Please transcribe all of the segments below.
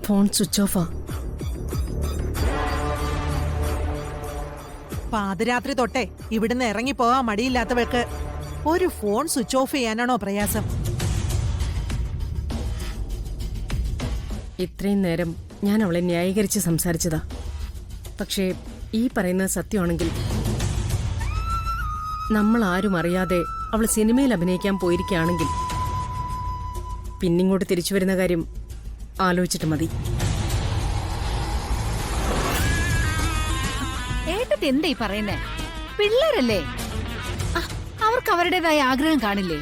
Phone switch ഓഫാ. പാതിരാത്രി തൊട്ടേ ഇവിടുന്ന് ഇറങ്ങിപ്പോവാൻ മടിയില്ലാത്തവൾക്ക് ഒരു ഫോൺ സ്വിച്ച് ഓഫ് ചെയ്യാനാണോ പ്രയാസം? ഇത്രയും നേരം ഞാൻ അവളെ ന്യായീകരിച്ച് സംസാരിച്ചതാ. പക്ഷേ ഈ പറയുന്നത് സത്യമാണെങ്കിൽ നമ്മൾ ആരും അറിയാതെ അവൾ സിനിമയിൽ അഭിനയിക്കാൻ പോയിരിക്കുകയാണെങ്കിൽ പിന്നിങ്ങോട്ട് തിരിച്ചു വരുന്ന കാര്യം ആലോചിച്ചിട്ട് മതി. ഏട്ടത്തി എന്താ ഈ പറയുന്നേ? പിള്ളേരല്ലേ, അവർക്ക് അവരുടേതായ ആഗ്രഹം കാണില്ലേ?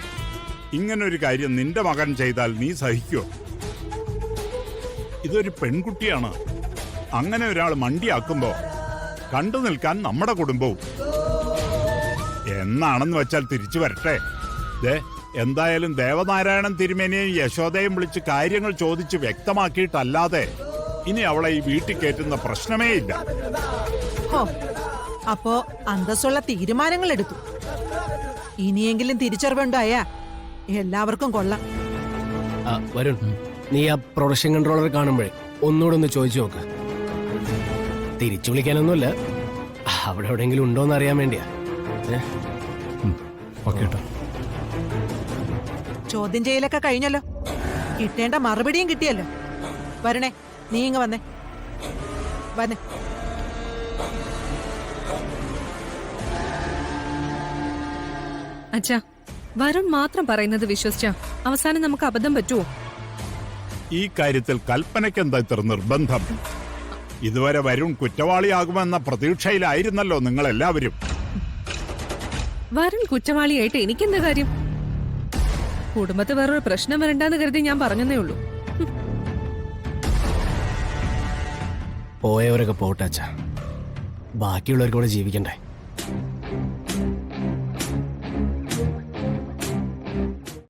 ഇങ്ങനൊരു കാര്യം നിന്റെ മകൻ ചെയ്താൽ നീ സഹിക്കോ? ഇതൊരു പെൺകുട്ടിയാണ്. അങ്ങനെ ഒരാൾ മണ്ടിയാക്കുമ്പോ കണ്ടു നിൽക്കാൻ നമ്മുടെ കുടുംബവും. എന്നാണെന്ന് വെച്ചാൽ തിരിച്ചു വരട്ടെ. എന്തായാലും ദേവനാരായണൻ തിരുമേനിയും യശോദയും വിളിച്ച് കാര്യങ്ങൾ ചോദിച്ച് വ്യക്തമാക്കിയിട്ടല്ലാതെ ഇനി അവളെ ഈ വീട്ടിൽ കയറ്റുന്ന പ്രശ്നമേ ഇല്ല. അപ്പോ അന്തസ്സുള്ള തീരുമാനങ്ങൾ എടുത്തു. ഇനിയെങ്കിലും തിരിച്ചറിവുണ്ടായ എല്ലാവർക്കും കൊള്ളാം. വരുൺ, നീ ആ പ്രൊഡക്ഷൻ കൺട്രോളർ കാണുമ്പോഴേ ഒന്നുകൂടെ ഒന്ന് ചോദിച്ചു നോക്ക്. തിരിച്ചു വിളിക്കാനൊന്നുമില്ല, അവിടെ എവിടെയെങ്കിലും ഉണ്ടോന്ന് അറിയാൻ വേണ്ടിയാ. ചോദ്യം ചെയ്യലൊക്കെ കഴിഞ്ഞല്ലോ, കിട്ടേണ്ട മറുപടിയും കിട്ടിയല്ലോ. വരണേ, നീ ഇങ്ങ് വന്നേ. വന്നേ. അച്ഛാ, വരുൺ മാത്രം പറയുന്നത് വിശ്വസിച്ച അവസാനം നമുക്ക് അബദ്ധം പറ്റുമോ? ഈ കാര്യത്തിൽ കൽപ്പനയ്ക്ക് എന്താ ഇത്ര നിർബന്ധം? ഇതുവരെ വരുൺ കുറ്റവാളിയാകുമെന്ന പ്രതീക്ഷയിലായിരുന്നല്ലോ നിങ്ങളെല്ലാവരും. വരുൺ കുറ്റവാളിയായിട്ട് എനിക്കെന്താ കാര്യം? കുടുംബത്തിൽ വേറൊരു പ്രശ്നം വരണ്ടെന്ന് കരുതി ഞാൻ പറഞ്ഞതേ ഉള്ളൂ. പോയവരൊക്കെ പോട്ടെ അച്ഛാ, ബാക്കിയുള്ളവർക്ക് കൂടെ ജീവിക്കണ്ടേ?